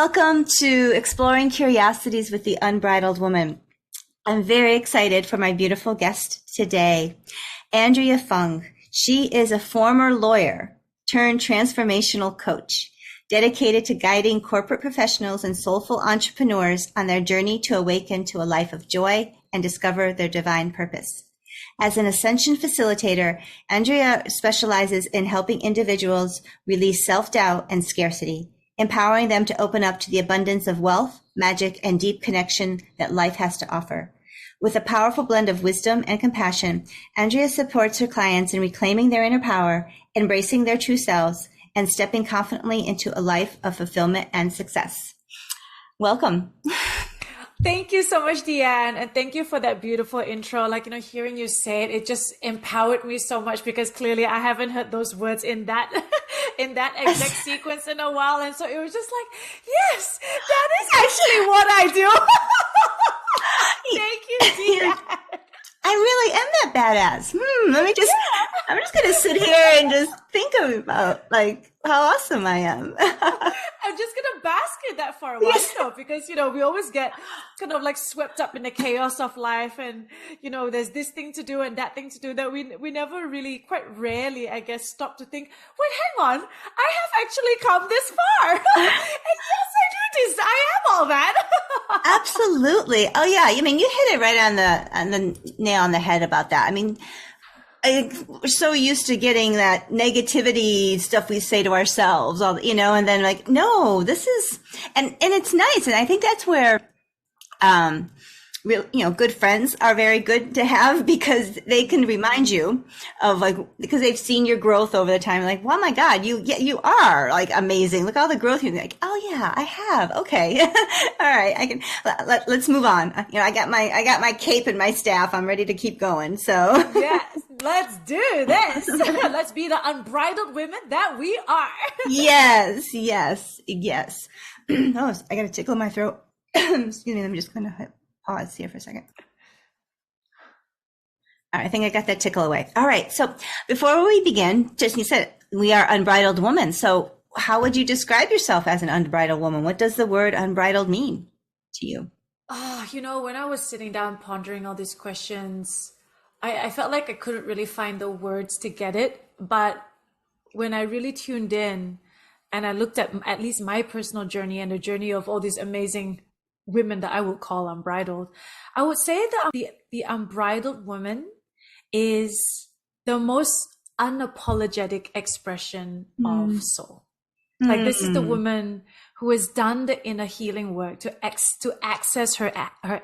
Welcome to Exploring Curiosities with the Unbridled Woman. I'm very excited for my beautiful guest today, Andrea Fung. She is a former lawyer turned transformational coach, dedicated to guiding corporate professionals and soulful entrepreneurs on their journey to awaken to a life of joy and discover their divine purpose. As an Ascension Facilitator, Andrea specializes in helping individuals release self-doubt and scarcity, empowering them to open up to the abundance of wealth, magic, and deep connection that life has to offer. With a powerful blend of wisdom and compassion, Andrea supports her clients in reclaiming their inner power, embracing their true selves, and stepping confidently into a life of fulfillment and success. Welcome. Thank you so much, Deanne. And thank you for that beautiful intro. Hearing you say it, it just empowered me so much because clearly I haven't heard those words in that exact sequence in a while. And so it was just like, yes, that is actually what I do. Thank you, Deanne. I really am that badass. I'm just going to sit here and just think about how awesome I am. I'm just going to bask in that for a while, because, we always get kind of swept up in the chaos of life. And, there's this thing to do and that thing to do that we never really, quite rarely, I guess, stop to think, wait, hang on, I have actually come this far. And yes, I do this. I am all that. Absolutely. Oh yeah. I mean, you hit it right on the nail on the head about that. I mean, we're so used to getting that negativity stuff we say to ourselves, and then no, this is, and it's nice. And I think that's where, good friends are very good to have, because they can remind you of because they've seen your growth over the time. Oh my God, you are amazing. Look at all the growth. You're like, oh yeah, I have. Okay. All right. I can, let's move on. I got my cape and my staff. I'm ready to keep going. So yes, let's do this. Let's be the unbridled women that we are. Yes. Oh, I got a tickle in my throat. Excuse me. I'm just going to pause here for a second. All right, I think I got that tickle away. All right. So before we begin, just you said we are unbridled women. So how would you describe yourself as an unbridled woman? What does the word unbridled mean to you? When I was sitting down pondering all these questions, I felt like I couldn't really find the words to get it. But when I really tuned in and I looked at least my personal journey and the journey of all these amazing women that I would call unbridled, I would say that the unbridled woman is the most unapologetic expression of soul. This is the woman who has done the inner healing work to access her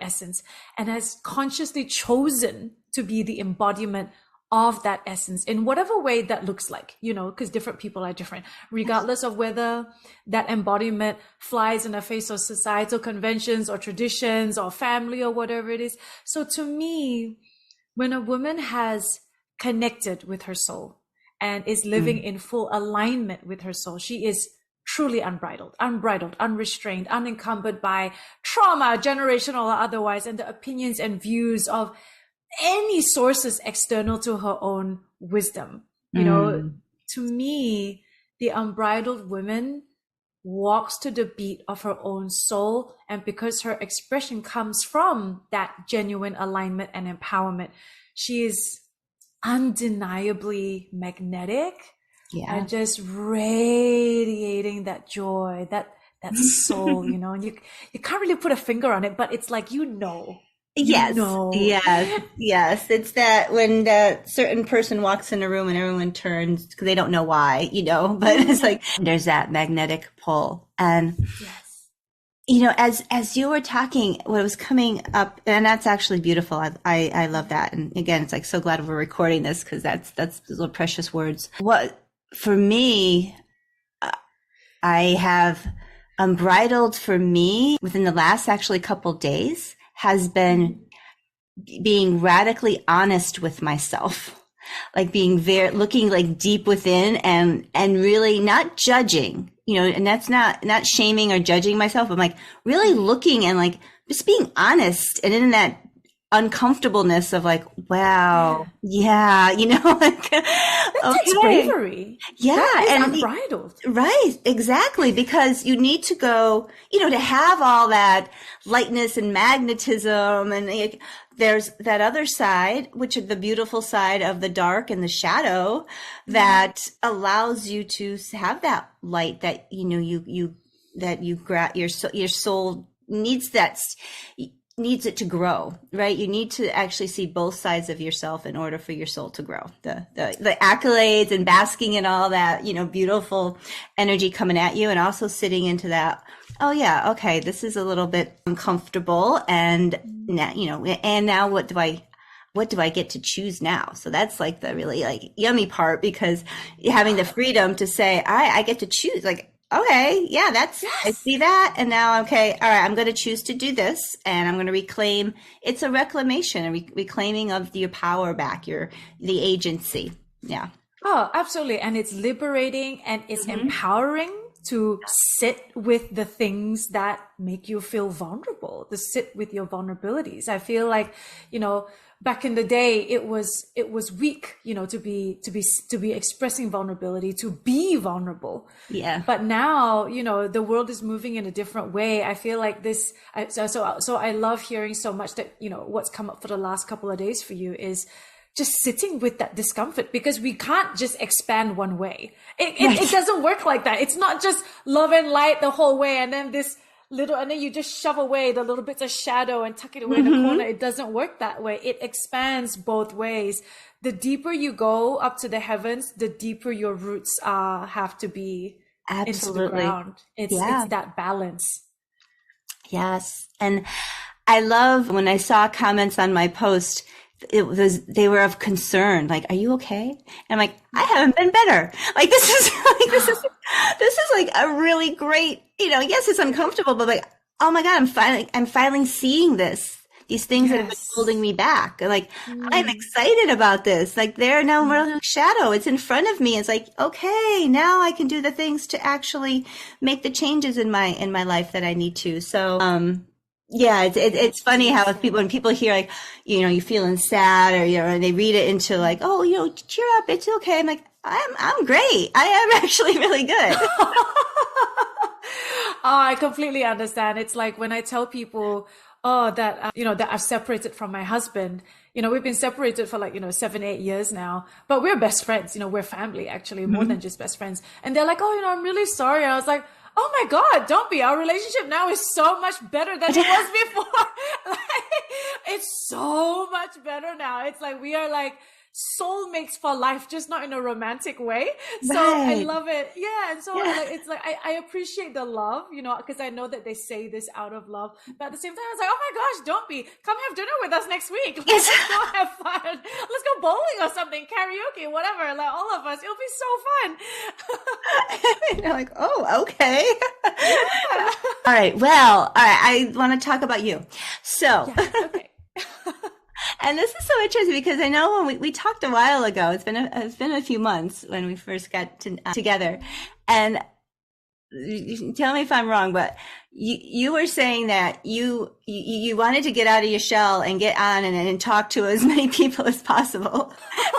essence and has consciously chosen to be the embodiment of that essence in whatever way that looks like, because different people are different, regardless of whether that embodiment flies in the face of societal conventions or traditions or family or whatever it is. So to me, when a woman has connected with her soul and is living in full alignment with her soul, she is truly unbridled, unrestrained, unencumbered by trauma, generational or otherwise, and the opinions and views of any sources external to her own wisdom. To me, the unbridled woman walks to the beat of her own soul. And because her expression comes from that genuine alignment and empowerment, she is undeniably magnetic and just radiating that joy, that soul, and you can't really put a finger on it, but it's Yes. It's that when the certain person walks in a room and everyone turns because they don't know why, but it's there's that magnetic pull. And, as you were talking, what was coming up, and that's actually beautiful. I love that. And again, it's so glad we're recording this, because that's those little precious words. What, for me, I have unbridled for me within the last actually couple days has been being radically honest with myself, being looking deep within and really not judging, and that's not shaming or judging myself. I'm really looking and just being honest. And in that uncomfortableness of like, wow, yeah, you know, like, That takes okay. bravery. Yeah. That is And unbridled. right, exactly. Because you need to go, you know, to have all that lightness and magnetism. And like, there's that other side, which is the beautiful side of the dark and the shadow that allows you to have that light that, you know, that you grab your soul needs needs it to grow, right? You need to actually see both sides of yourself in order for your soul to grow. The accolades and basking in all that, you know, beautiful energy coming at you, and also sitting into that, oh yeah, okay, this is a little bit uncomfortable, and now, you know, and now what do I get to choose now? So that's like the really like yummy part, because having the freedom to say, I get to choose, like, okay, yeah, I see that. And now, okay, all right, I'm going to choose to do this, and I'm going to reclaim. It's a reclamation, a reclaiming of your power back, the agency. Yeah. Oh, absolutely. And it's liberating and it's empowering to sit with the things that make you feel vulnerable, to sit with your vulnerabilities. I feel like, you know, back in the day, it was weak, you know, to be expressing vulnerability, to be vulnerable. Yeah. But now, you know, the world is moving in a different way. I feel like so I love hearing so much that, you know, what's come up for the last couple of days for you is just sitting with that discomfort, because we can't just expand one way. It doesn't work like that. It's not just love and light the whole way, and then and then you just shove away the little bits of shadow and tuck it away in the corner. It doesn't work that way. It expands both ways. The deeper you go up to the heavens, the deeper your roots have to be into the ground. It's that balance. Yes. And I love when I saw comments on my post, they were of concern, like, are you okay? And I'm like, I haven't been better. Like, this is like a really great, you know, yes, it's uncomfortable, but like, oh my God, I'm finally seeing these things that have been holding me back. And like, I'm excited about this. Like, they're no more shadow. It's in front of me. It's like, okay, now I can do the things to actually make the changes in my life that I need to. So, yeah, it's funny how when people hear, like, you know, you're feeling sad, or, you know, and they read it into like, oh, you know, cheer up, it's okay. I'm like, I'm great. I am actually really good. I completely understand. It's like when I tell people, that you know, that I've separated from my husband. You know, we've been separated for like, you know, 7-8 years now, but we're best friends. You know, we're family, actually, more than just best friends. And they're like, oh, you know, I'm really sorry. And I was like, oh my God, don't be. Our relationship now is so much better than it was before. Like, it's so much better now. It's like we are like soulmates for life, just not in a romantic way. So I love it. Yeah. And so it's like, I appreciate the love, you know, because I know that they say this out of love, but at the same time, I was like, oh my gosh, don't be. Come have dinner with us next week. Let's go have fun. Let's go bowling or something, karaoke, whatever. Like, all of us, it'll be so fun. You're like, oh, okay. All right. Well, all right. I want to talk about you. So, okay. And this is so interesting, because I know when we talked a while ago, it's been a few months when we first got together, and tell me if I'm wrong, but you were saying that you wanted to get out of your shell and get on and talk to as many people as possible.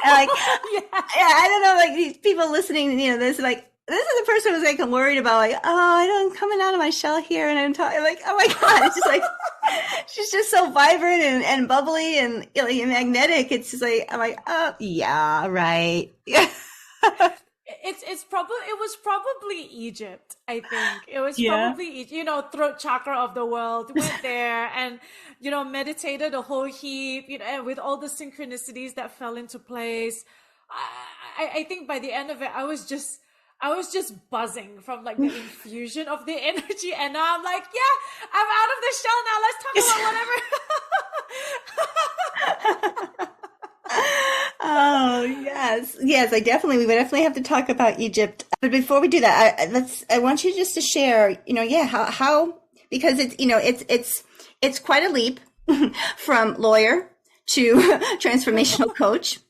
And like, I don't know, like these people listening, you know, this is the person who's like worried about, like, oh, I'm coming out of my shell here, and I'm talking, like, oh my God, it's just like, she's just so vibrant and bubbly and, you know, magnetic. It's just like, I'm like, oh yeah, right. Yeah. It was probably Egypt. I think it was probably, you know, throat chakra of the world. Went there and, you know, meditated a whole heap, you know, and with all the synchronicities that fell into place. I think by the end of it, I was just buzzing from like the infusion of the energy. And now I'm like, yeah, I'm out of the shell now. Let's talk about whatever. Oh, yes. Yes, we definitely have to talk about Egypt. But before we do that, I want you just to share, you know, how, because it's, you know, it's quite a leap from lawyer to transformational coach.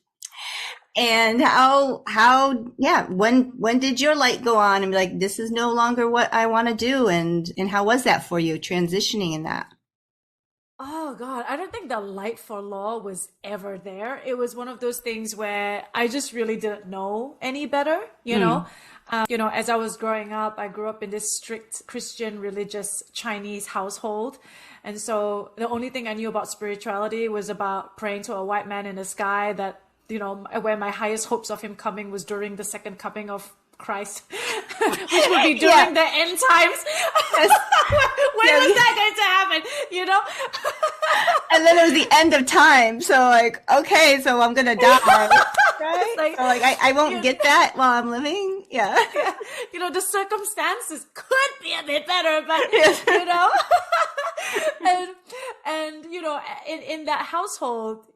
And when did your light go on and be like, this is no longer what I want to do? And how was that for you, transitioning in that? Oh, Oh God, I don't think the light for law was ever there. It was one of those things where I just really didn't know any better, you know. As I was growing up, I grew up in this strict Christian, religious Chinese household. And so the only thing I knew about spirituality was about praying to a white man in the sky that, where my highest hopes of him coming was during the second coming of Christ, which would be during the end times. When was that going to happen? And then it was the end of time. So like, okay, so I'm going to die. Right? Like, so like, I won't get that while I'm living. Yeah. The circumstances could be a bit better, but, and in that household,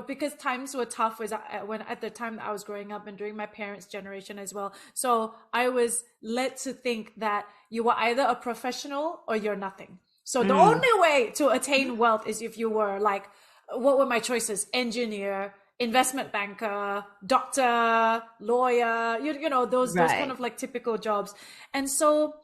because times were tough when at the time that I was growing up and during my parents' generation as well. So I was led to think that you are either a professional or you're nothing. So the only way to attain wealth is if you were like, what were my choices? Engineer, investment banker, doctor, lawyer, those kind of like typical jobs. And so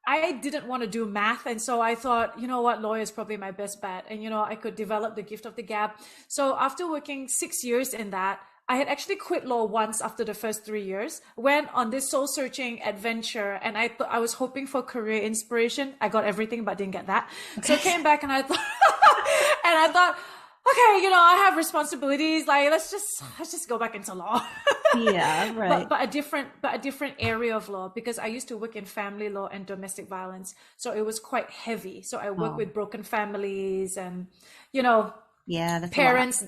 I didn't want to do math. And so I thought, lawyer is probably my best bet. And, I could develop the gift of the gab. So after working 6 years in that, I had actually quit law once after the first 3 years, went on this soul searching adventure, and I was hoping for career inspiration. I got everything, but didn't get that. So I came back and I thought, okay, I have responsibilities. Like, let's just go back into law. Yeah, right. But a different area of law, because I used to work in family law and domestic violence. So it was quite heavy. So I work with broken families and, that's parents.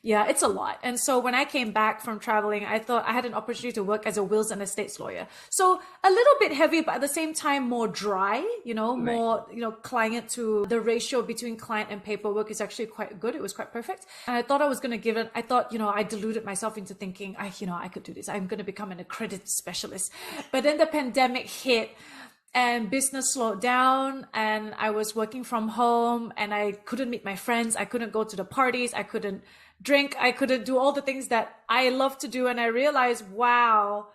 Yeah, it's a lot. And so when I came back from traveling, I thought I had an opportunity to work as a wills and estates lawyer. So a little bit heavy, but at the same time, more dry, more, client to the ratio between client and paperwork is actually quite good. It was quite perfect. And I thought I was going to give it, I thought, I deluded myself into thinking, I could do this. I'm going to become an accredited specialist. But then the pandemic hit and business slowed down and I was working from home and I couldn't meet my friends. I couldn't go to the parties. I couldn't drink. I couldn't do all the things that I love to do. And I realized, wow,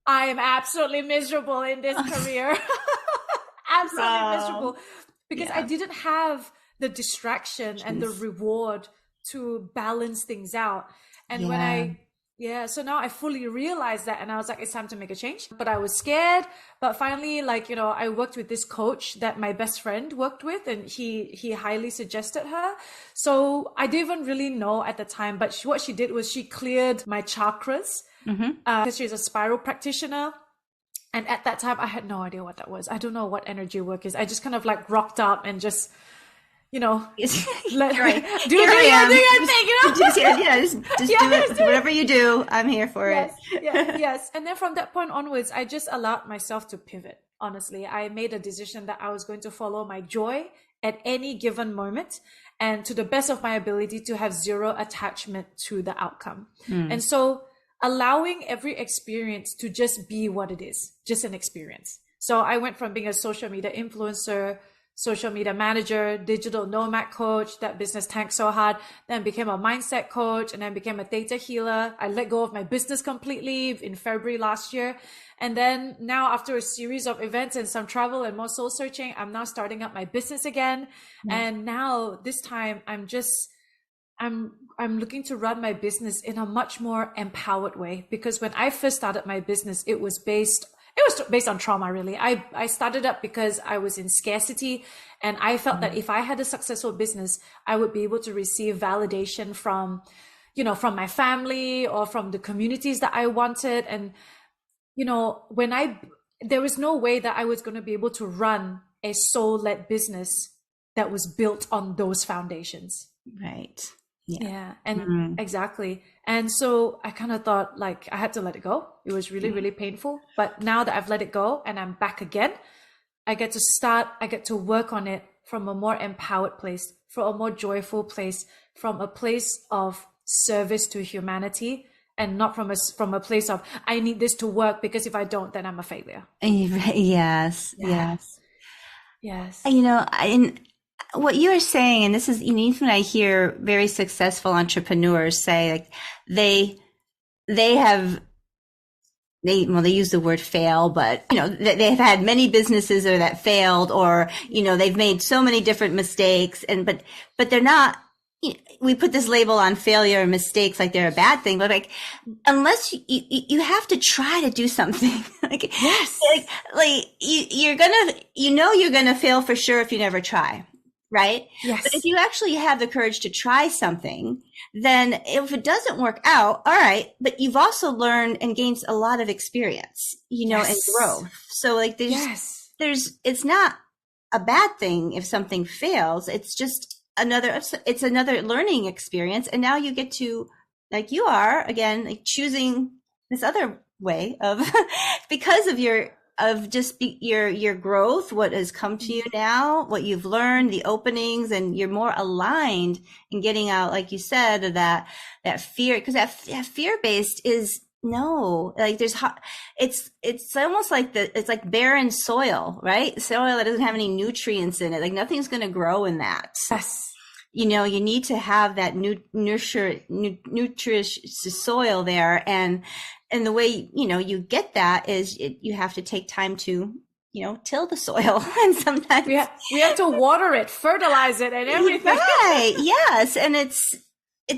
I am absolutely miserable in this career. Absolutely miserable. Because I didn't have the distraction and the reward to balance things out. And so now I fully realized that, and I was like, it's time to make a change. But I was scared. But finally, I worked with this coach that my best friend worked with, and he highly suggested her. So I didn't even really know at the time, but what she did was she cleared my chakras because she's a spiral practitioner. And at that time, I had no idea what that was. I don't know what energy work is. I just kind of rocked up and just, do your thing, just do it. Whatever you do, I'm here for it. Yes. And then from that point onwards, I just allowed myself to pivot. Honestly, I made a decision that I was going to follow my joy at any given moment and to the best of my ability to have zero attachment to the outcome. And so allowing every experience to just be what it is, just an experience. So I went from being a social media influencer, social media manager, digital nomad coach. That business tanked so hard. Then became a mindset coach and then became a theta healer. I let go of my business completely in February last year. And then now after a series of events and some travel and more soul searching, I'm now starting up my business again. And now this time I'm looking to run my business in a much more empowered way, because when I first started my business, it was based on trauma, really. I started up because I was in scarcity, and I felt that if I had a successful business, I would be able to receive validation from my family or from the communities that I wanted. And, there was no way that I was going to be able to run a soul-led business that was built on those foundations. Right. Yeah. And exactly. And so I kind of thought I had to let it go. It was really, really painful. But now that I've let it go and I'm back again, I get to work on it from a more empowered place, from a more joyful place, from a place of service to humanity, and not from a place of, I need this to work because if I don't, then I'm a failure. Yes. What you are saying, and this is, even I hear very successful entrepreneurs say, they have they use the word fail, but they've had many businesses that failed, or they've made so many different mistakes, but they're not. We put this label on failure and mistakes like they're a bad thing, but like unless you have to try to do something, Yes. you're gonna fail for sure if you never try. Right? Yes. But if you actually have the courage to try something, then if it doesn't work out, all right, but you've also learned and gained a lot of experience, Yes. and growth. So like Yes. it's not a bad thing if something fails. It's just it's another learning experience. And now you get to, like you are again, like choosing this other way of, because of your growth, what has come to you now, what you've learned, the openings, and you're more aligned in getting out, like you said, of that fear, because that fear-based is no, like it's almost like it's like barren soil, right? Soil that doesn't have any nutrients in it, like nothing's going to grow in that. Yes. You need to have that nutritious soil there, and the way you get that is you have to take time to till the soil, and sometimes we have to water it, fertilize it, and everything. Right? Yes, and it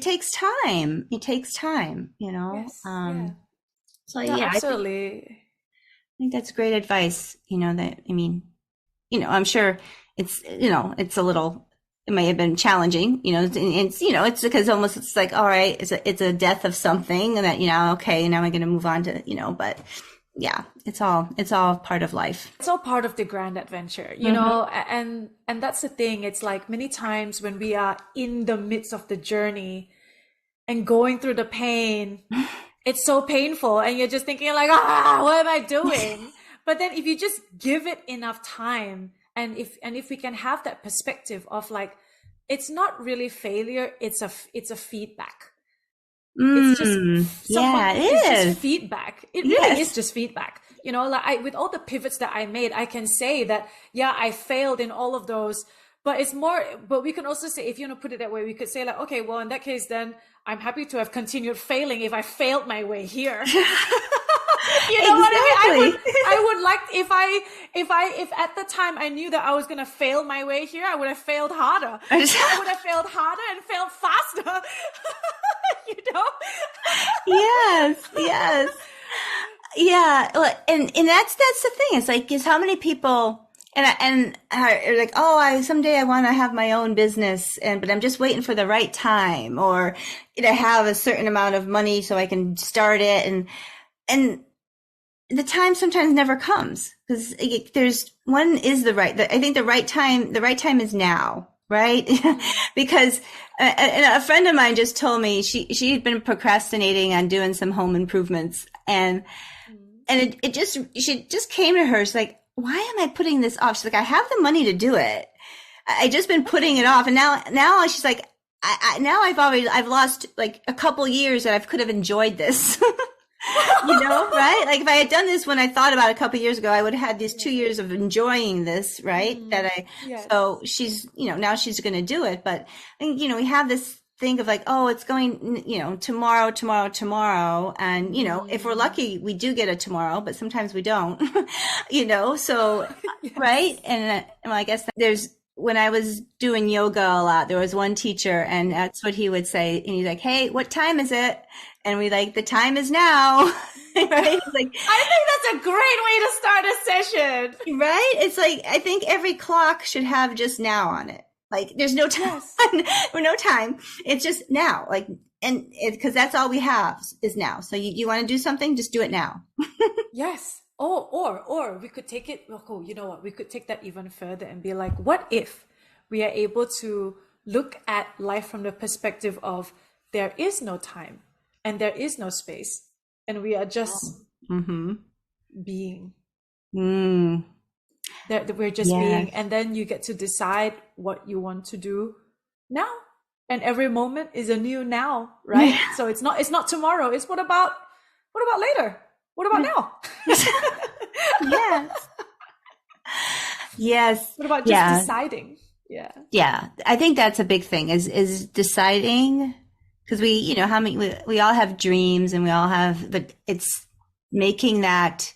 takes time. It takes time. Yes. So No, yeah, absolutely. I think that's great advice. I'm sure it's a little. It may have been challenging, it's because almost it's like, all right, it's a death of something, and that, okay, now I'm going to move on to, but yeah, it's all part of life. It's all part of the grand adventure, and that's the thing. It's like many times when we are in the midst of the journey and going through the pain, it's so painful, and you're just thinking like, what am I doing? But then if you just give it enough time, and if we can have that perspective of like, it's not really failure, it's a feedback. It's just it's just feedback. It really is just feedback. Like with all the pivots that I made, I can say that, yeah, I failed in all of those, but it's more, but we can also say, if you want to put it that way, we could say like, okay, well, in that case, then I'm happy to have continued failing if I failed my way here. What I mean? I would like, if at the time I knew that I was going to fail my way here, I would have failed harder. I would have failed harder and failed faster. Yes. Yeah. Well, and that's the thing. It's like, is how many people, and are like, someday I want to have my own business, but I'm just waiting for the right time, or to have a certain amount of money so I can start it. And the time sometimes never comes, because I think the right time is now, right? Because and a friend of mine just told me she had been procrastinating on doing some home improvements, and it just came to her. She's like, why am I putting this off? She's like, I have the money to do it. I just been putting it off, and now she's like, I've lost like a couple years that I could have enjoyed this. Right? Like if I had done this when I thought about it a couple of years ago, I would have had these 2 years of enjoying this, right? So she's, now she's going to do it. But, we have this thing of like, it's going, tomorrow. And, if we're lucky, we do get a tomorrow, but sometimes we don't, so, yes. Right. And I guess when I was doing yoga a lot, there was one teacher, and that's what he would say. And he's like, hey, what time is it? And we like, the time is now. Right? It's like, I think that's a great way to start a session. Right? It's like, I think every clock should have just now on it. Like there's no time or no time. It's just now. Like, and because that's all we have is now. So you want to do something, just do it now. Yes. Or we could take it, you know what? We could take that even further and be like, what if we are able to look at life from the perspective of there is no time and there is no space, and we are just being. That we're just being, and then you get to decide what you want to do now. And every moment is a new now, right? So it's not tomorrow. It's what about later? What about now? Yes. What about just deciding? Yeah. Yeah. I think that's a big thing is deciding, because we all have dreams, and we all have, but it's making that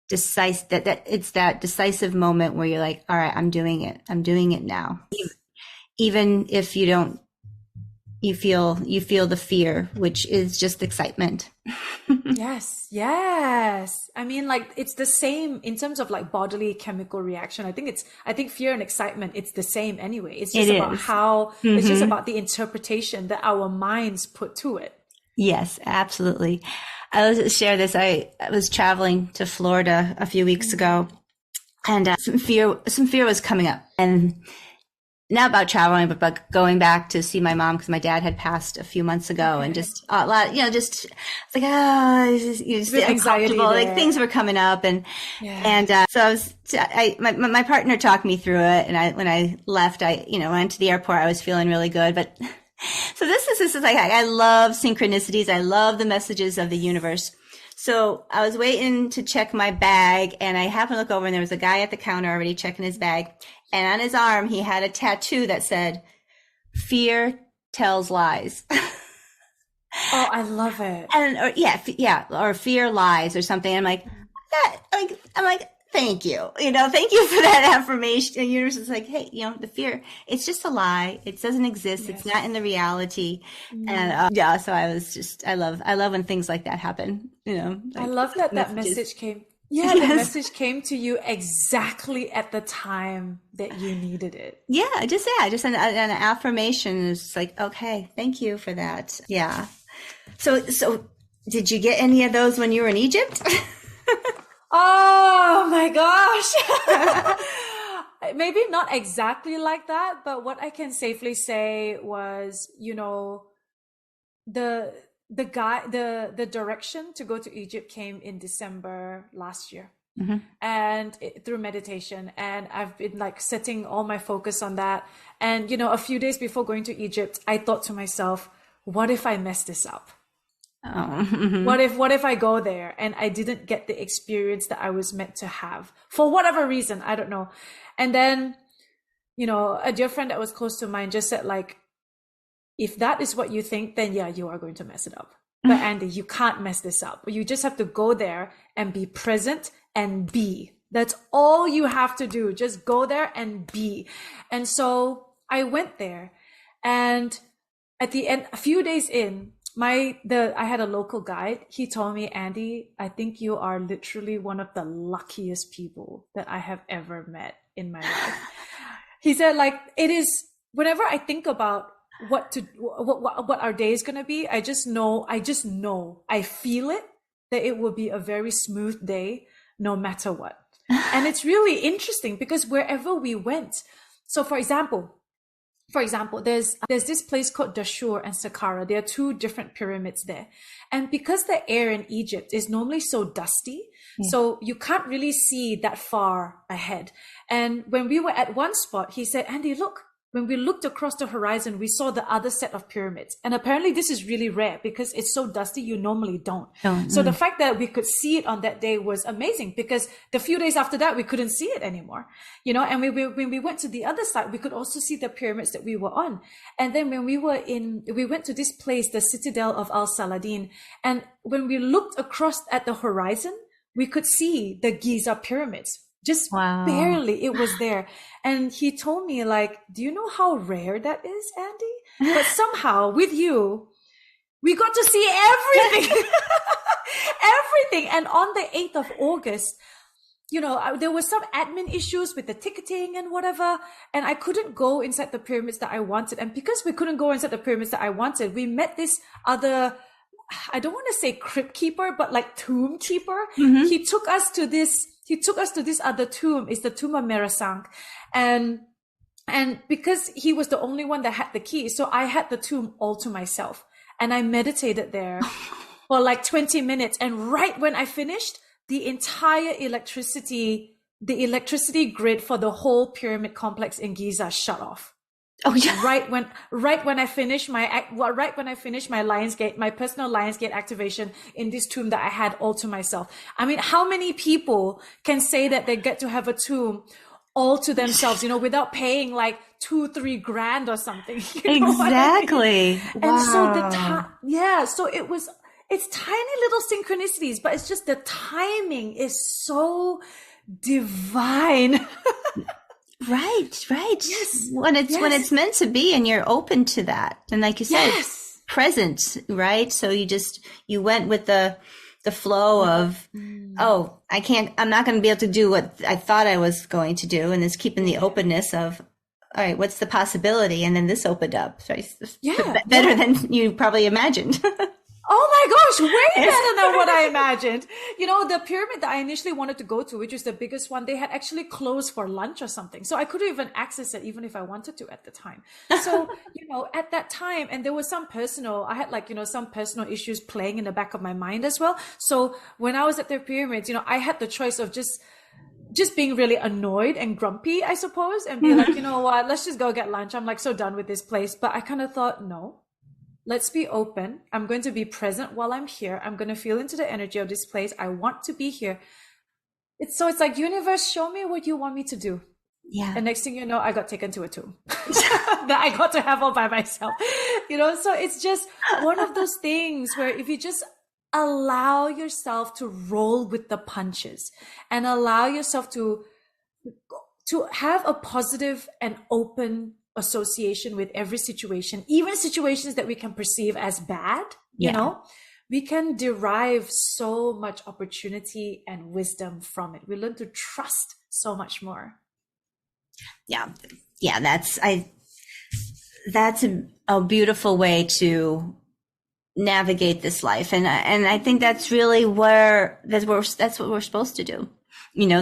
that it's that decisive moment where you're like, all right, I'm doing it. I'm doing it now. Even if you don't, you feel the fear, which is just excitement. Yes, yes. I mean, like it's the same in terms of like bodily chemical reaction. I think fear and excitement, it's the same anyway. It's just about how, it's just about the interpretation that our minds put to it. Yes, absolutely. I'll share this. I was traveling to Florida a few weeks ago, and some fear was coming up, and not about traveling, but about going back to see my mom because my dad had passed a few months ago, and just a lot, just it's like just uncomfortable. Like things were coming up, and so my partner talked me through it, and when I left, went to the airport. I was feeling really good, but. So this is like, I love synchronicities. I love the messages of the universe. So I was waiting to check my bag, and I happened to look over, and there was a guy at the counter already checking his bag. And on his arm, he had a tattoo that said, "Fear tells lies." Oh, I love it. And or fear lies or something. I'm like, thank you. Thank you for that affirmation. The universe is like, hey, the fear, it's just a lie. It doesn't exist. Yes. It's not in the reality. And so I love when things like that happen. Like I love that message came. Yeah, the message came to you exactly at the time that you needed it. Yeah, just an affirmation is like, okay, thank you for that. Yeah. So did you get any of those when you were in Egypt? Oh my gosh. Maybe not exactly like that, but what I can safely say was, the direction to go to Egypt came in December last year. Mm-hmm. And through meditation, and I've been like setting all my focus on that. And, a few days before going to Egypt, I thought to myself, what if I mess this up? Oh. Mm-hmm. What if I go there and I didn't get the experience that I was meant to have for whatever reason? I don't know. And then, a dear friend that was close to mine just said, like, if that is what you think, then yeah, you are going to mess it up. But Andy, you can't mess this up. You just have to go there and be present and be. That's all you have to do. Just go there and be. And so I went there, and at the end, a few days in, I had a local guide. He told me, Andy, I think you are literally one of the luckiest people that I have ever met in my life. He said, like, it is, whenever I think about what our day is going to be, I just know, I feel it, that it will be a very smooth day, no matter what. And it's really interesting because wherever we went, so for example, there's this place called Dashur and Saqqara. There are two different pyramids there. And because the air in Egypt is normally so dusty, so you can't really see that far ahead. And when we were at one spot, he said, Andy, look, when we looked across the horizon, we saw the other set of pyramids. And apparently this is really rare because it's so dusty, you normally don't. So the fact that we could see it on that day was amazing, because the few days after that, we couldn't see it anymore. And when we went to the other side, we could also see the pyramids that we were on. And then when we went to this place, the Citadel of Al Saladin. And when we looked across at the horizon, we could see the Giza pyramids. Just barely, it was there. And he told me, like, do you know how rare that is, Andy? But somehow with you, we got to see everything. Everything. And on the 8th of August, there was some admin issues with the ticketing and whatever. And I couldn't go inside the pyramids that I wanted. And because we couldn't go inside the pyramids that I wanted, we met this other, I don't want to say crypt keeper, but like tomb keeper. Mm-hmm. He took us to this other tomb. It's the tomb of Merasang. And because he was the only one that had the key, so I had the tomb all to myself. And I meditated there for like 20 minutes. And right when I finished, the entire electricity grid for the whole pyramid complex in Giza shut off. Oh yeah. Right when I finished my Lionsgate, my personal Lionsgate activation in this tomb that I had all to myself. I mean, how many people can say that they get to have a tomb all to themselves, without paying like $2-3 grand or something? Exactly. I mean? Wow. And so so it it's tiny little synchronicities, but it's just the timing is so divine. Right. Yes. When it's meant to be and you're open to that. And like you said, present, right? So you went with the flow of, oh, I'm not going to be able to do what I thought I was going to do. And it's keeping the openness of, all right, what's the possibility? And then this opened up. So better than you probably imagined. Oh my gosh, way better than what I imagined. You know, the pyramid that I initially wanted to go to, which was the biggest one, they had actually closed for lunch or something. So I couldn't even access it, even if I wanted to at the time. So, you know, at that time, and there was some I had like, you know, some personal issues playing in the back of my mind as well. So when I was at the pyramids, you know, I had the choice of just being really annoyed and grumpy, I suppose, and be like, you know what, let's just go get lunch. I'm like so done with this place. But I kind of thought, no. Let's be open. I'm going to be present while I'm here. I'm going to feel into the energy of this place. I want to be here. It's like, universe, show me what you want me to do. Yeah. And next thing you know, I got taken to a tomb that I got to have all by myself. You know, so it's just one of those things where if you just allow yourself to roll with the punches and allow yourself to have a positive and open association with every situation, even situations that we can perceive as bad, you know, we can derive so much opportunity and wisdom from it. We learn to trust so much more. Yeah. That's a beautiful way to navigate this life. And I think that's really that's what we're supposed to do. You know,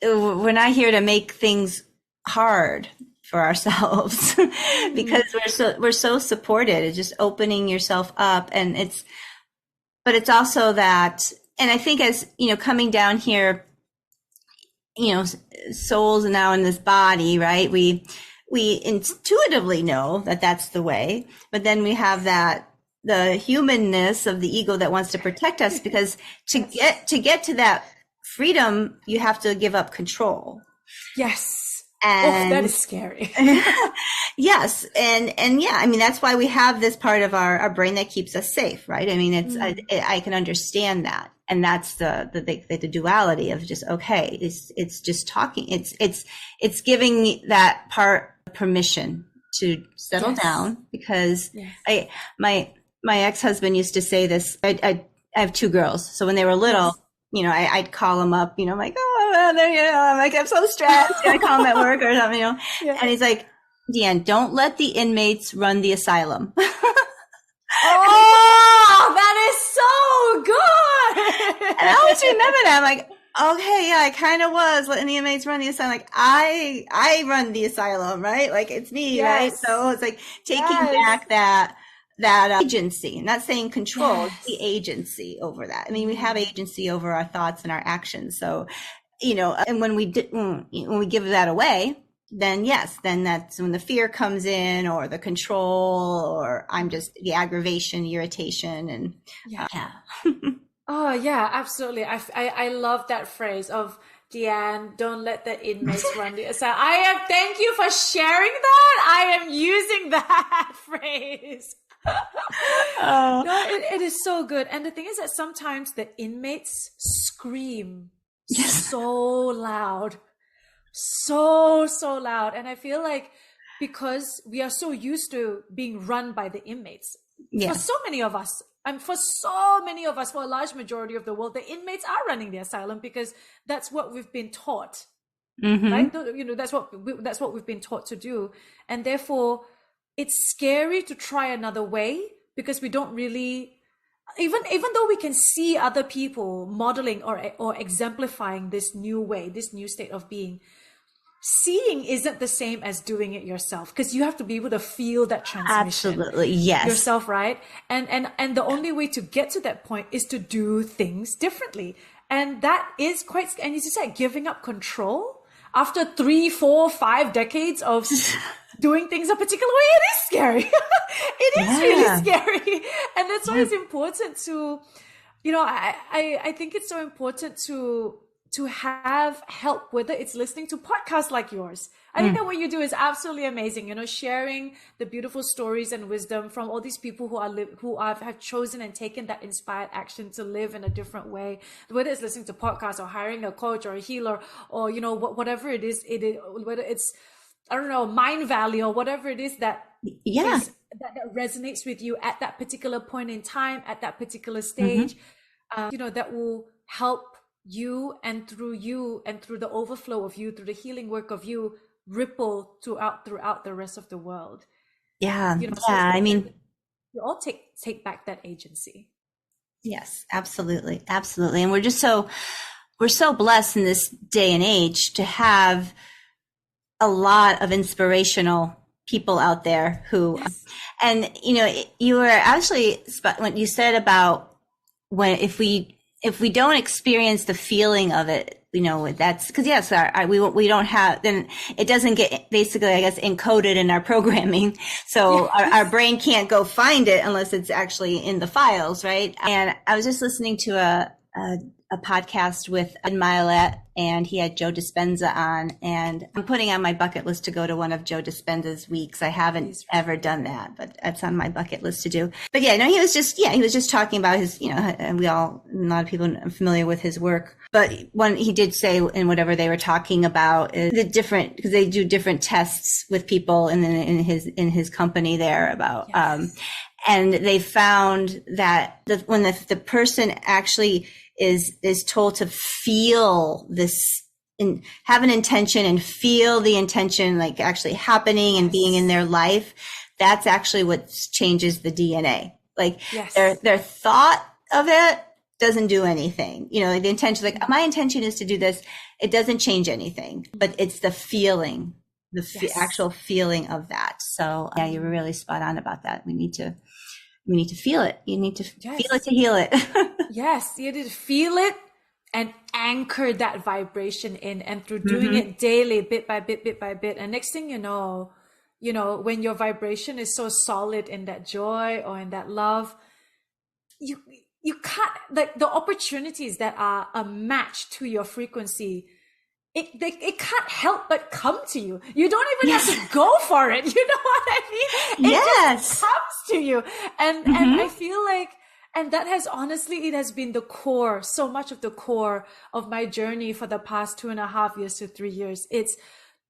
we're not here to make things hard for ourselves because we're so supported. It's just opening yourself up, but it's also that, and I think as you know, coming down here, you know, souls now in this body, right? We intuitively know that that's the way, but then we have the humanness of the ego that wants to protect us, because to get to that freedom, you have to give up control. Yes. And that is scary. Yes. And yeah, I mean, that's why we have this part of our brain that keeps us safe, right? I mean, I can understand that. And that's the duality of just, okay, it's just talking. It's giving that part permission to settle down, because my ex-husband used to say this. I have two girls. So when they were little, you know, I'd call him up, you know, I'm like, oh, you know, I'm like, I'm so stressed. I call him at work or something, you know, and he's like, Deanne, don't let the inmates run the asylum. Oh, that is so good. And I always remember that. I'm like, okay, yeah, I kind of was letting the inmates run the asylum. Like I run the asylum, right? Like it's me, right? So it's like taking back that agency, not saying control, it's the agency over that. I mean, we have agency over our thoughts and our actions. So, you know, and when we give that away, then then that's when the fear comes in, or the control, or I'm just the aggravation, irritation, and Oh yeah, absolutely. I love that phrase of, Deanne, don't let the inmates run the asylum. Thank you for sharing that. I am using that phrase. No, it is so good. And the thing is that sometimes the inmates scream so loud, so loud. And I feel like because we are so used to being run by the inmates, for so many of us, for a large majority of the world, the inmates are running the asylum because that's what we've been taught, right? You know, that's what we've been taught to do. And therefore, it's scary to try another way, because we don't really, even though we can see other people modeling or exemplifying this new way, this new state of being, seeing isn't the same as doing it yourself, because you have to be able to feel that transmission yourself, right? And the only way to get to that point is to do things differently. And that is quite, and as you said, giving up control after 3, 4, 5 decades of doing things a particular way, it is scary. It is really scary. And that's why it's important to, you know, I think it's so important to to have help, whether it's listening to podcasts like yours. I think that what you do is absolutely amazing. Sharing the beautiful stories and wisdom from all these people who have chosen and taken that inspired action to live in a different way. Whether it's listening to podcasts or hiring a coach or a healer or whatever it is, whether it's, I don't know, Mind Valley or whatever it is that that resonates with you at that particular point in time, at that particular stage, that will help you and through the overflow of you, through the healing work of you, ripple throughout the rest of the world. I mean, you all take back that agency. Yes, absolutely. And we're so blessed in this day and age to have a lot of inspirational people out there who, and you were actually, when you said about if we don't experience the feeling of it, that's because we don't have, then it doesn't get basically, I guess, encoded in our programming. So our brain can't go find it unless it's actually in the files. Right. And I was just listening to a podcast with Ed Milet, and he had Joe Dispenza on, and I'm putting on my bucket list to go to one of Joe Dispenza's weeks. I haven't ever done that, but that's on my bucket list to do. But he was just talking about his, and a lot of people are familiar with his work. But one he did say in whatever they were talking about is the different, because they do different tests with people in his company there about, and they found that when the person actually is told to feel this and have an intention and feel the intention like actually happening and being in their life, that's actually what changes the DNA. Like their thought of it doesn't do anything. The intention, like my intention is to do this. It doesn't change anything, but it's the feeling, actual feeling of that. So you were really spot on about that. We need to feel it. You need to feel it to heal it. Yes, you need to feel it and anchor that vibration in, and through doing it daily, bit by bit. And next thing you know, when your vibration is so solid in that joy or in that love, you can't, like, the opportunities that are a match to your frequency, it can't help but come to you. You don't even have to go for it. You know what I mean? It just comes to you. And I feel like, and that has honestly, it has been so much of the core of my journey for the past 2.5 years to 3 years. It's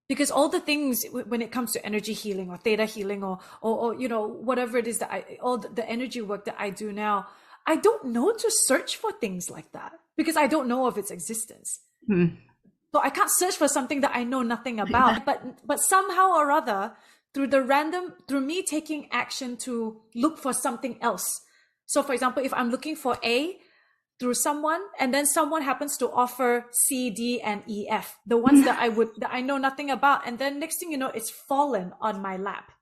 because all the things when it comes to energy healing or theta healing or whatever it is all the energy work that I do now, I don't know to search for things like that because I don't know of its existence. So I can't search for something that I know nothing about, but somehow or other, through me taking action to look for something else. So for example, if I'm looking for A through someone, and then someone happens to offer C, D, and E, F, the ones that I know nothing about. And then next thing you know, it's fallen on my lap.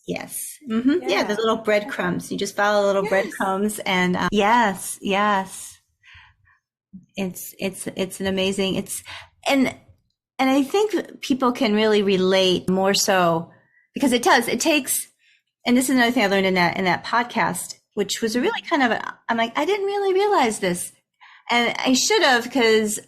Yes. Yeah. The little breadcrumbs. You just follow little breadcrumbs, and yes. It's an amazing, and I think people can really relate more so because it takes, and this is another thing I learned in that podcast, which was a really kind of, I'm like, I didn't really realize this. And I should have, because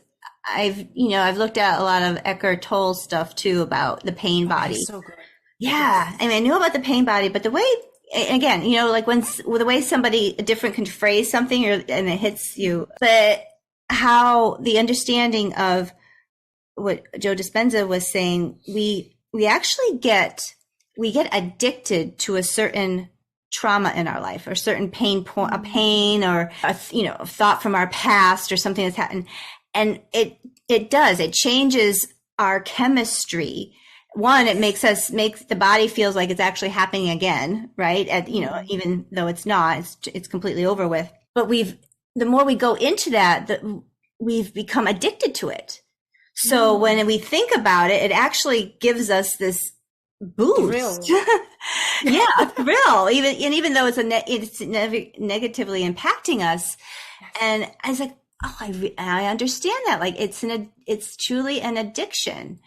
I've looked at a lot of Eckhart Tolle stuff too about the pain body. So good. Yeah. I mean, I knew about the pain body, but the way, again, like the way somebody different can phrase something and it hits you, but how the understanding of what Joe Dispenza was saying, we actually get addicted to a certain trauma in our life or certain a pain or a thought from our past or something that's happened. And it changes our chemistry. One, it makes the body feels like it's actually happening again, right? Even though it's not, it's completely over with. But the more we go into that, we've become addicted to it. So when we think about it, it actually gives us this boost. A thrill. Even though it's negatively impacting us. And I was like, I understand that. Like it's truly an addiction.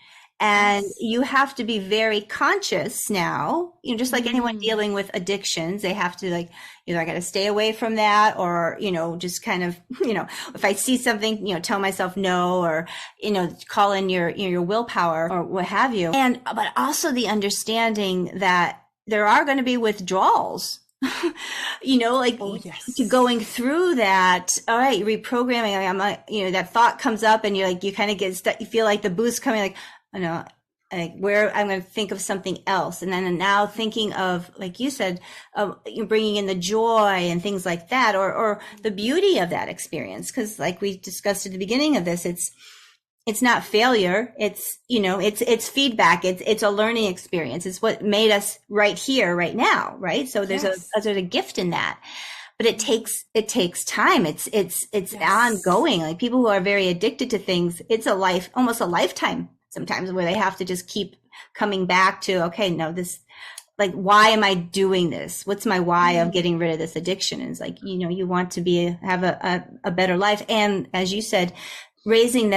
And Yes. you have to be very conscious now, just like anyone Mm. dealing with addictions, they have to like, I got to stay away from that, or, just kind of, if I see something, tell myself no, or, call in your willpower or what have you. But also the understanding that there are going to be withdrawals. Like Oh, to yes. going through that. All right, reprogramming. I'm like, that thought comes up, and you're like, you kind of get stuck. You feel like the boost coming, like, I know, like where I'm going to think of something else, and then now thinking of, like you said, you're bringing in the joy and things like that, or the beauty of that experience, because like we discussed at the beginning of this, it's not failure. It's, it's feedback. It's a learning experience. It's what made us right here, right now. Right. So there's Yes. there's a gift in that, but it takes time. It's Yes. ongoing. Like people who are very addicted to things, it's almost a lifetime sometimes, where they have to just keep coming back to, okay, no, this, like, why am I doing this? What's my why of getting rid of this addiction? And it's like, you want to have a better life. And as you said, raising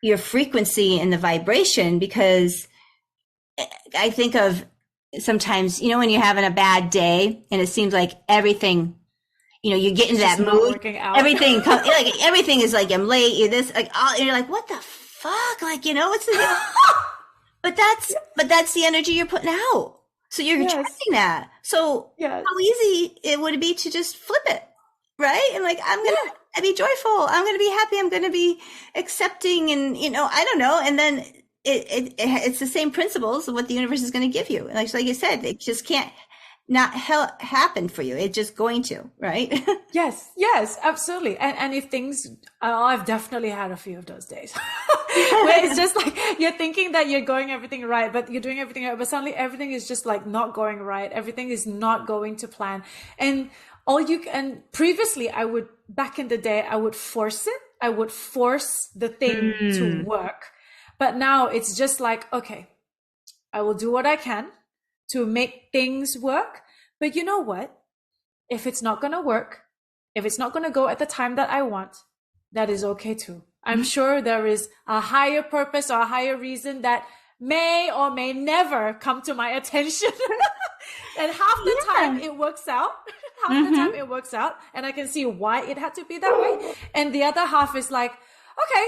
your frequency and the vibration, because I think of sometimes, when you're having a bad day and it seems like everything, you get into It's just that not mood, working out. like everything is like, I'm late, you're this, like, all, and you're like, what the fuck? Like, what's the deal? but that's the energy you're putting out. So you're Yes. attracting that. So Yes. how easy it would be to just flip it, right? And like, I'm going to be joyful. I'm going to be happy. I'm going to be accepting, and, I don't know. And then it's the same principles of what the universe is going to give you. Like you said, it just can't not happen for you. It's just going to, right? Yes, absolutely. And if things, I've definitely had a few of those days where it's just like you're thinking that you're going everything right, but you're doing everything right, but suddenly everything is just like not going right. Everything is not going to plan. And previously back in the day, I would force it. I would force the thing to work. But now it's just like, okay, I will do what I can to make things work. But you know what? If it's not going to work, if it's not going to go at the time that I want, that is okay too. I'm sure there is a higher purpose or a higher reason that may or may never come to my attention. And half the time it works out. Half the time it works out. And I can see why it had to be that way. And the other half is like, okay,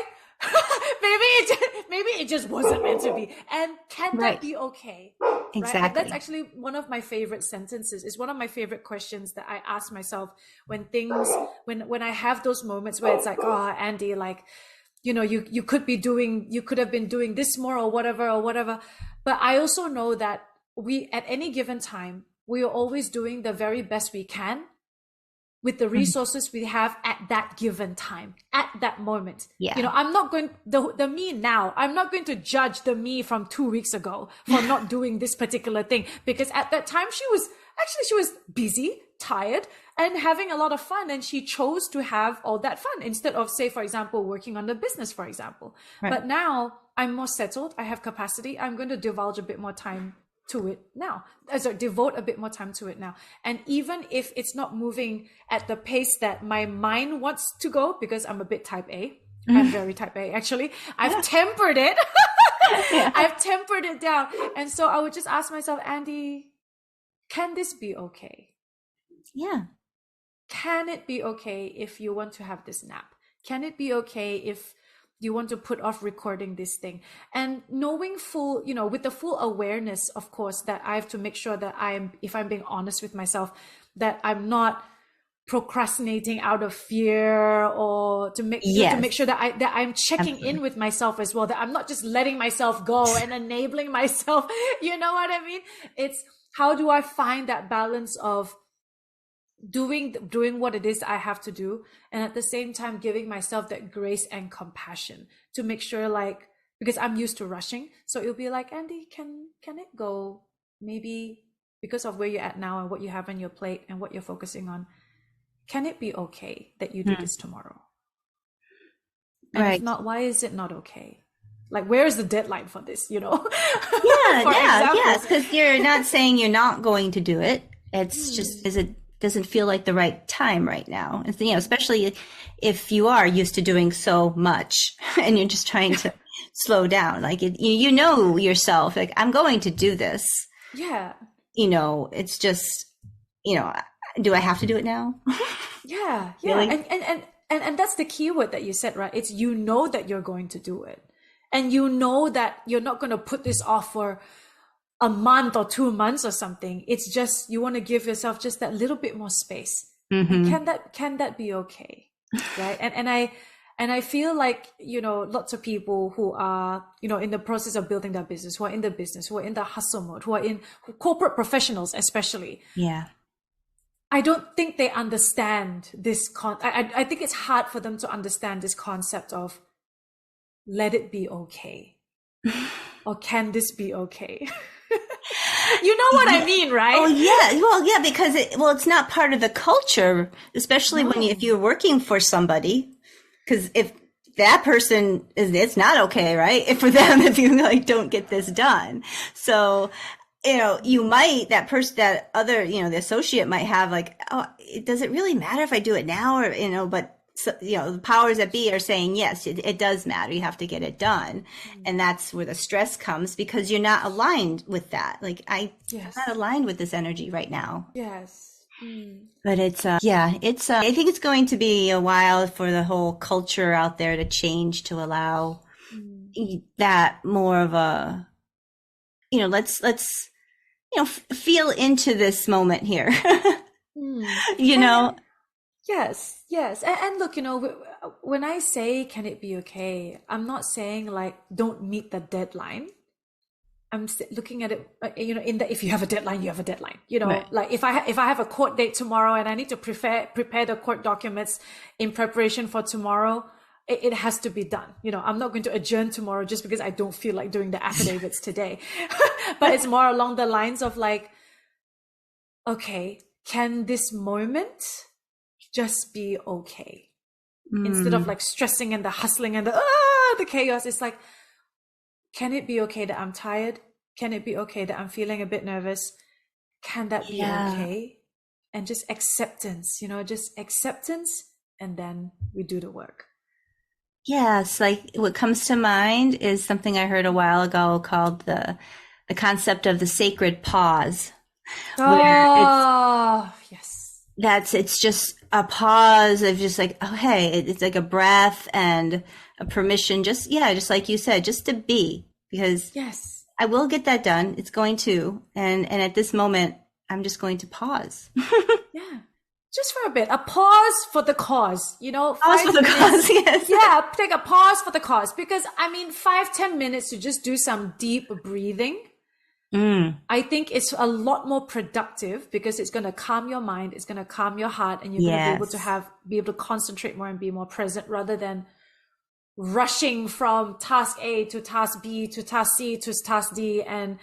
maybe it just wasn't meant to be. And can that be okay? Exactly. Right? That's actually one of my favorite sentences. It's one of my favorite questions that I ask myself when I have those moments where it's like, oh, Andy, like, you could have been doing this more or whatever. But I also know that at any given time, we are always doing the very best we can with the resources we have at that given time, at that moment. Yeah. I'm not going, the me now, I'm not going to judge the me from 2 weeks ago for not doing this particular thing, because at that time she was busy, tired, and having a lot of fun. And she chose to have all that fun instead of, say, for example, working on the business, for example. Right. But now I'm more settled. I have capacity. I'm going to divulge a bit more time to it now. Devote a bit more time to it now. And even if it's not moving at the pace that my mind wants to go, because I'm a bit type A, I'm very type A, actually. I've tempered it. I've tempered it down. And so I would just ask myself, Andy, can this be okay? Yeah. Can it be okay if you want to have this nap? Can it be okay if you want to put off recording this thing? And knowing with the full awareness, of course, that I have to make sure that if I'm being honest with myself, that I'm not procrastinating out of fear, or to make sure that I'm checking in with myself as well, that I'm not just letting myself go and enabling myself. You know what I mean? It's how do I find that balance of doing what it is I have to do, and at the same time giving myself that grace and compassion to make sure, like, because I'm used to rushing, so it'll be like, Andy, can it go, maybe because of where you're at now and what you have on your plate and what you're focusing on, can it be okay that you do this tomorrow? And if not, why is it not okay? Like, where is the deadline for this, Yes, because you're not saying you're not going to do it. It's just, doesn't feel like the right time right now. And, especially if you are used to doing so much and you're just trying to slow down. Like you know yourself, like I'm going to do this. Yeah. It's just, do I have to do it now? Yeah. Yeah. Really? And that's the key word that you said, right? It's that you're going to do it. And that you're not going to put this off for a month or 2 months or something. It's just you want to give yourself just that little bit more space. And can that be okay? Right. And I feel like, lots of people who are, in the process of building their business, who are in the business, who are in the hustle mode, who are in corporate professionals, especially. Yeah. I don't think they understand this. I think it's hard for them to understand this concept of let it be okay. Or can this be okay? You know what I mean, right? Oh yeah. Well, yeah, because it's not part of the culture, especially if you're working for somebody. Because if that person it's not okay, right? If for them, if you like don't get this done. So, you might, that other, the associate might have like, oh, does it really matter if I do it now or, but the powers that be are saying, yes, it does matter. You have to get it done. And that's where the stress comes because you're not aligned with that. Like I'm not aligned with this energy right now. Yes. But I think it's going to be a while for the whole culture out there to change to allow that more of a, let's feel into this moment here. Yes. And look, when I say, can it be okay? I'm not saying like, don't meet the deadline. I'm looking at it, if you have a deadline, you have a deadline, Right. Like if I have a court date tomorrow and I need to prepare the court documents in preparation for tomorrow, it has to be done. I'm not going to adjourn tomorrow just because I don't feel like doing the affidavits today, but it's more along the lines of like, okay, can this moment just be okay? Instead of like stressing and the hustling and the chaos, it's like, can it be okay that I'm tired? Can it be okay that I'm feeling a bit nervous? Can that be okay? And just acceptance, just acceptance, and then we do the work. Yes, like what comes to mind is something I heard a while ago called the concept of the sacred pause. Oh, yes. It's just a pause of just like, oh, hey, it's like a breath and a permission, just like you said, just to be, because yes, I will get that done. It's going to, and at this moment, I'm just going to pause. Yeah. Just for a bit, a pause for the cause, Pause for the cause, yes. Yeah, take a pause for the cause, because 5-10 minutes to just do some deep breathing. I think it's a lot more productive because it's going to calm your mind, it's going to calm your heart, and you're going to be able to concentrate more and be more present rather than rushing from task A to task B to task C to task D and,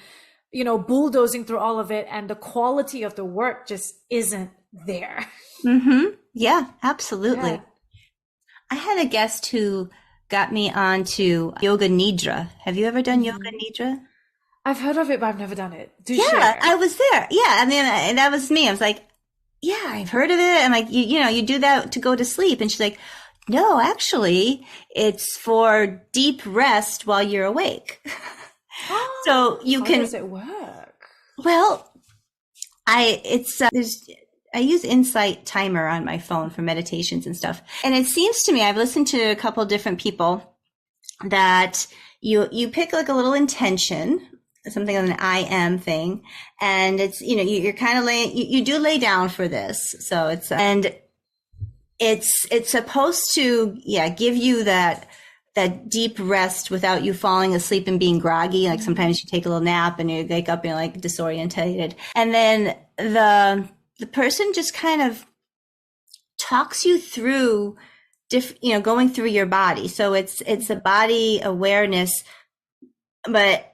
bulldozing through all of it. And the quality of the work just isn't there. Yeah, absolutely. Yeah. I had a guest who got me onto yoga nidra. Have you ever done yoga nidra? I've heard of it, but I've never done it. Share. I was there. Yeah. And that was me. I was like, yeah, I've heard of it. I'm like, you do that to go to sleep. And she's like, no, actually it's for deep rest while you're awake. So you can. How does it work? Well, I use Insight Timer on my phone for meditations and stuff. And it seems to me, I've listened to a couple different people that you pick like a little intention, something on an I am thing. And it's, you're kind of you do lay down for this. So it's supposed to, give you that deep rest without you falling asleep and being groggy. Like sometimes you take a little nap and you wake up and you're like disorientated. And then the person just kind of talks you through going through your body. So it's a body awareness, but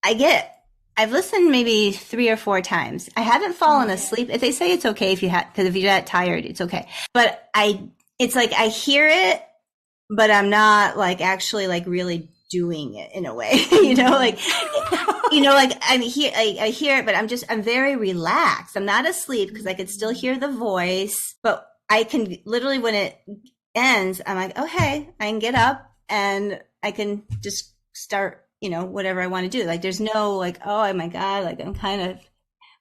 I've listened maybe 3 or 4 times. I haven't fallen asleep. If they say it's okay because if you're that tired, it's okay. But it's like I hear it, but I'm not like actually like really doing it in a way, like I hear it, but I'm very relaxed. I'm not asleep because I can still hear the voice, but I can literally, when it ends, I'm like, okay, I can get up and I can just start, whatever I want to do. Like there's no like, oh my God, like I'm kind of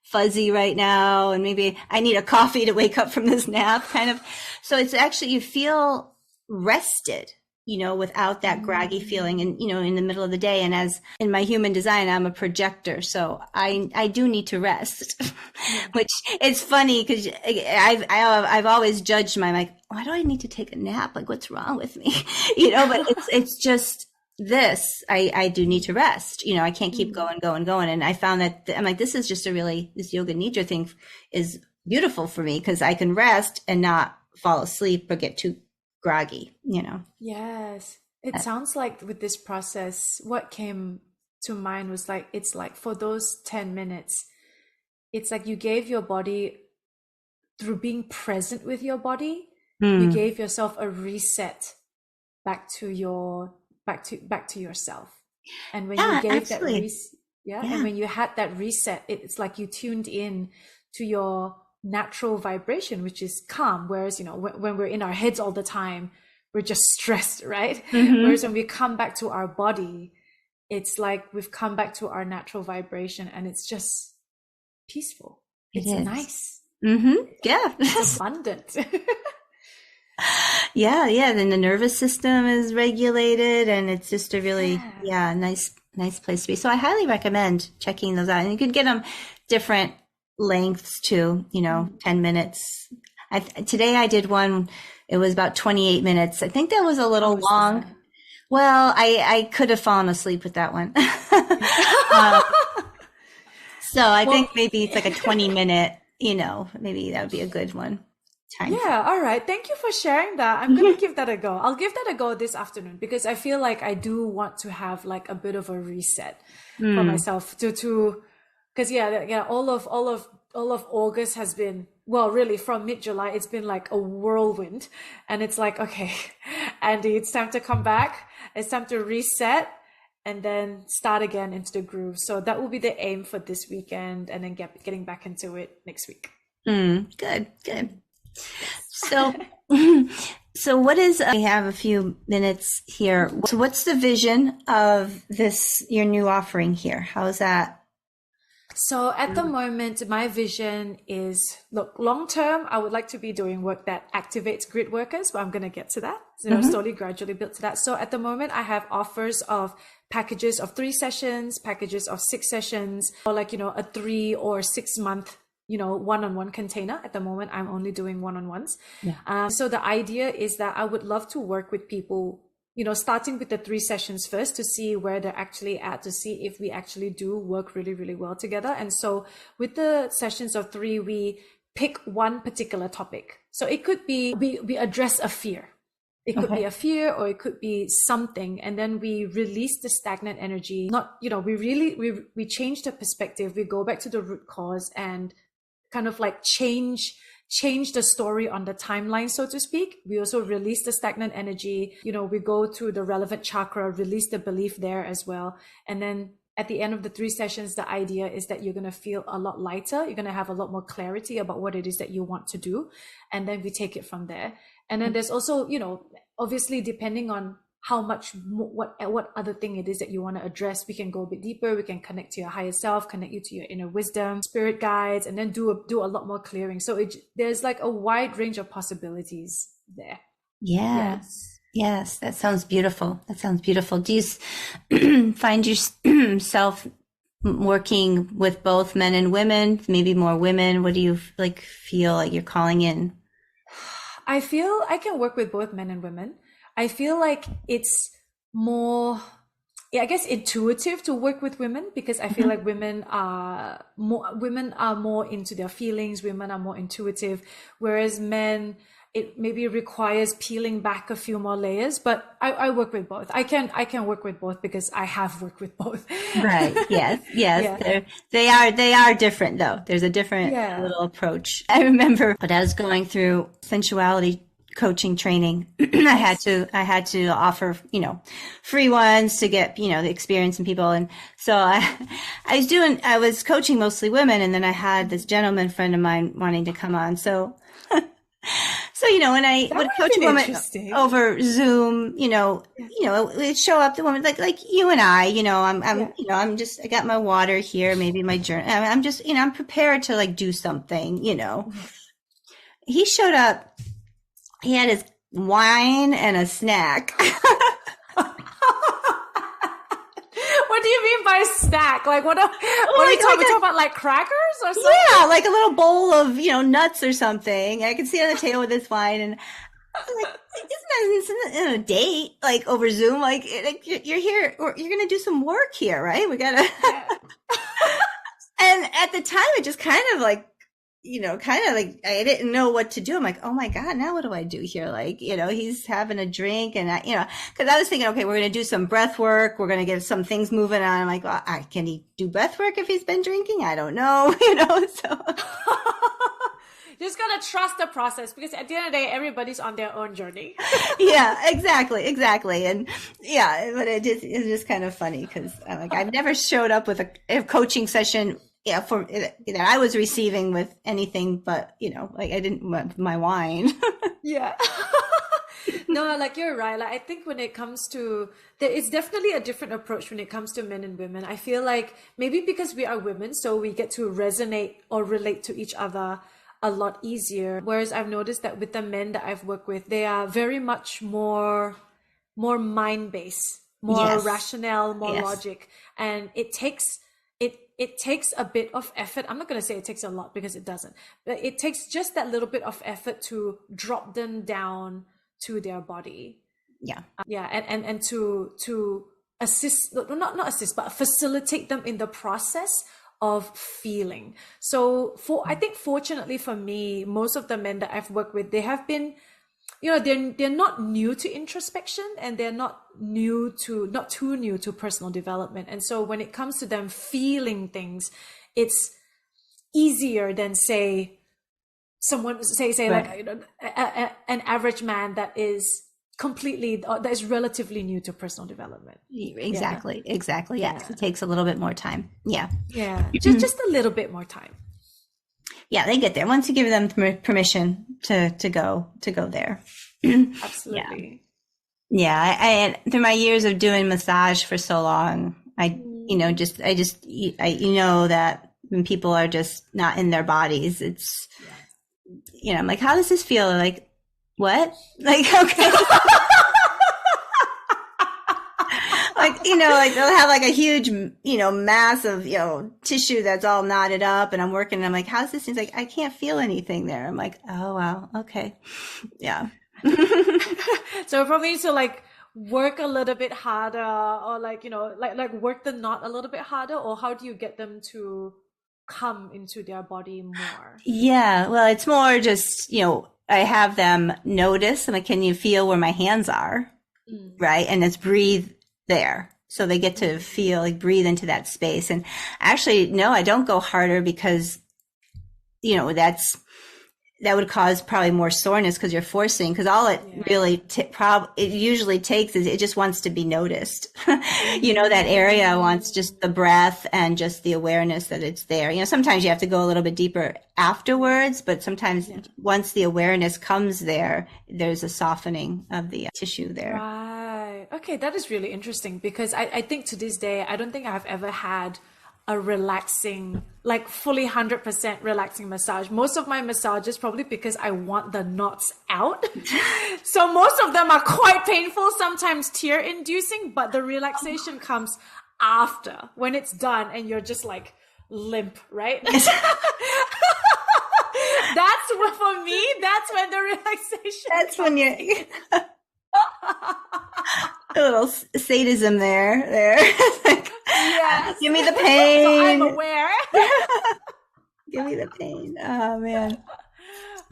fuzzy right now and maybe I need a coffee to wake up from this nap kind of. So it's actually, you feel rested, without that groggy feeling and, in the middle of the day. And as in my human design, I'm a projector. So I do need to rest, which it's funny because I've always judged like, why do I need to take a nap? Like, what's wrong with me? But it's just this, I do need to rest. I can't keep going. And I found that I'm like, this is just this yoga nidra thing is beautiful for me because I can rest and not fall asleep or get too groggy, Yes. It sounds like with this process, what came to mind was like, it's like for those 10 minutes, it's like you gave your body, through being present with your body, you gave yourself a reset back to yourself. And when you gave that and when you had that reset, it's like you tuned in to your natural vibration, which is calm. Whereas, when we're in our heads all the time, we're just stressed, right? Whereas when we come back to our body, it's like we've come back to our natural vibration and it's just peaceful. It's nice. Yeah. It's abundant. Yeah. Then the nervous system is regulated and it's just a really, nice place to be. So I highly recommend checking those out. And you could get them different lengths too, 10 minutes. Today I did one, it was about 28 minutes. I think that was a little long. Well, I could have fallen asleep with that one. So I think maybe it's like a 20-minute, maybe that would be a good one. Yeah, all right. Thank you for sharing that. I'm going to give that a go. I'll give that a go this afternoon because I feel like I do want to have like a bit of a reset for myself to because all of August has been, well, really from mid-July, it's been like a whirlwind. And it's like, okay, Andy, it's time to come back. It's time to reset and then start again into the groove. So that will be the aim for this weekend and then getting back into it next week. Good. So, so what is, we have a few minutes here. So what's the vision of your new offering here? How is that? So at the moment, my vision is, look, long term, I would like to be doing work that activates grid workers, but I'm going to get to that. Slowly, gradually build to that. So at the moment, I have offers of packages of 3 sessions, packages of 6 sessions, or like, a 3 or 6 month, one-on-one container. At the moment, I'm only doing one-on-ones. So the idea is that I would love to work with people, starting with the 3 sessions first to see where they're actually at, to see if we actually do work really, really well together. And so with the sessions of 3, we pick one particular topic. So it could be, we address a fear. It could be a fear or it could be something. And then we release the stagnant energy. We change the perspective. We go back to the root cause and kind of like change the story on the timeline, so to speak. We also release the stagnant energy. We go to the relevant chakra, release the belief there as well. And then at the end of the 3 sessions, the idea is that you're going to feel a lot lighter. You're going to have a lot more clarity about what it is that you want to do. And then we take it from there. And then there's also, obviously depending on how much, what other thing it is that you want to address, we can go a bit deeper. We can connect to your higher self, connect you to your inner wisdom, spirit guides, and then do a lot more clearing. So there's like a wide range of possibilities there. Yes, that sounds beautiful. Do you find yourself working with both men and women, maybe more women? What do you feel like you're calling in? I feel I can work with both men and women. I feel like it's more, I guess, intuitive to work with women because I feel like women are more into their feelings. Women are more intuitive, whereas men, it maybe requires peeling back a few more layers. But I work with both. I can work with both because I have worked with both. Right. Yes. Yeah. They are different though. There's a different little approach. I remember, but I was going through sensuality coaching training. I had to offer, free ones to get, the experience in people. And so I was coaching mostly women. And then I had this gentleman friend of mine wanting to come on. So So, when I That would would have coach a been woman interesting. over Zoom, it'd show up the woman like you and I, Yeah. I got my water here, maybe my journal. I'm just, I'm prepared to like do something, He showed up, he had his wine and a snack. What do you mean by snack? Like what are we talking about, like crackers or something? Yeah, like a little bowl of, nuts or something. I could see on the table with this wine, and I was like, isn't a date, like over Zoom? Like you're here, or you're going to do some work here, right? We got to. Yeah. And at the time, it just kind of like, I didn't know what to do. I'm like, oh my God, now what do I do here? Like, he's having a drink and cause I was thinking, okay, we're going to do some breath work. We're going to get some things moving on. I'm like, well, can he do breath work if he's been drinking? I don't know, so. Just gotta trust the process, because at the end of the day, everybody's on their own journey. Yeah, exactly. And yeah, but it's just kind of funny because like I've never showed up with a coaching session that I was receiving with anything but, like I didn't want my wine. Yeah. No, like you're right. Like I think when it comes to there is definitely a different approach when it comes to men and women. I feel like maybe because we are women, so we get to resonate or relate to each other a lot easier. Whereas I've noticed that with the men that I've worked with, they are very much more mind-based, more rational, more logic. And it takes a bit of effort. I'm not going to say it takes a lot, because it doesn't, but it takes just that little bit of effort to drop them down to their body. Yeah. And to assist, not assist, but facilitate them in the process of feeling. So I think fortunately for me, most of the men that I've worked with, they have been, they're not new to introspection, and they're not too new to personal development. And so when it comes to them feeling things, it's easier than say right. Like an average man that is relatively new to personal development. Exactly. Yes, it takes a little bit more time. Yeah. Just a little bit more time. Yeah, they get there once you give them permission to go there. Absolutely. Yeah. I through my years of doing massage for so long, I that when people are just not in their bodies, it's, I'm like, how does this feel? They're like, what? Like, okay. Like, like they'll have like a huge, mass of, tissue that's all knotted up, and I'm working and I'm like, how's this? He's like, I can't feel anything there. I'm like, oh, wow. Okay. Yeah. So we probably need to like work a little bit harder, or like, like work the knot a little bit harder, or how do you get them to come into their body more? Yeah. Well, it's more just, I have them notice, I'm like, can you feel where my hands are? Right. And it's breathe there. So they get to feel, like, breathe into that space. And actually, no, I don't go harder, because, that would cause probably more soreness, because you're forcing, because all it really it usually takes is it just wants to be noticed. That area wants just the breath and just the awareness that it's there. Sometimes you have to go a little bit deeper afterwards, but sometimes once the awareness comes there, there's a softening of the tissue there. Right. Okay, that is really interesting, because I think to this day, I don't think I've ever had a relaxing, like fully 100% relaxing massage. Most of my massages, probably because I want the knots out. So most of them are quite painful, sometimes tear inducing, but the relaxation comes after, when it's done and you're just like limp, right? That's what, for me, that's when the relaxation That's when you're a little sadism there. Yes. Give me the pain. So I'm aware. Give me the pain. Oh man.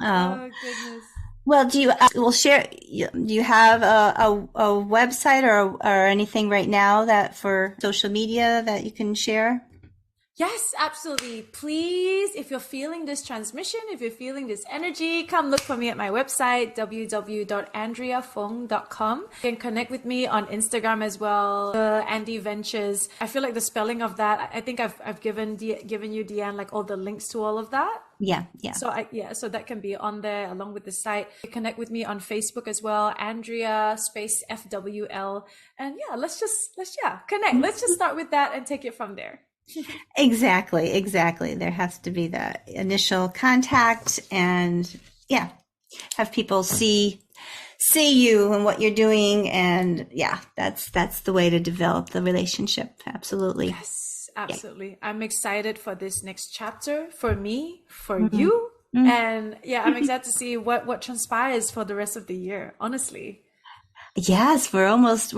Oh goodness. Well, do you have a website or anything right now that for social media that you can share? Yes, absolutely. Please, if you're feeling this transmission, if you're feeling this energy, come look for me at my website, www.andreafung.com. You can connect with me on Instagram as well, Andy Ventures. I feel like the spelling of that, I think I've given you, Deanne, like all the links to all of that. Yeah. Yeah. So that can be on there along with the site. Connect with me on Facebook as well, Andrea space FWL. And yeah, let's connect. Let's just start with that and take it from there. Exactly. Exactly. There has to be the initial contact and yeah, have people see you and what you're doing. And yeah, that's the way to develop the relationship. Absolutely. Yes, absolutely. Yeah. I'm excited for this next chapter for me, for Mm-hmm. you. Mm-hmm. And yeah, I'm excited to see what transpires for the rest of the year, honestly. Yes, we're almost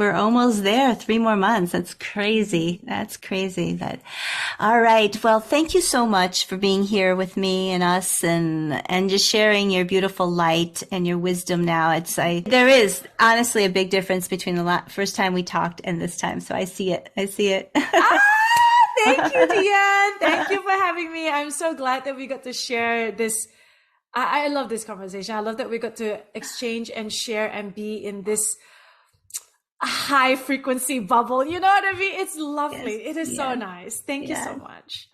there. 3 more months. That's crazy. That's crazy. All right. Well, thank you so much for being here with me and us and just sharing your beautiful light and your wisdom now. There is honestly a big difference between the first time we talked and this time. So I see it. Thank you, Deanne. Thank you for having me. I'm so glad that we got to share this. I love this conversation. I love that we got to exchange and share and be in this high frequency bubble. You know what I mean? It's lovely. Yes, it is so nice. Thank you so much.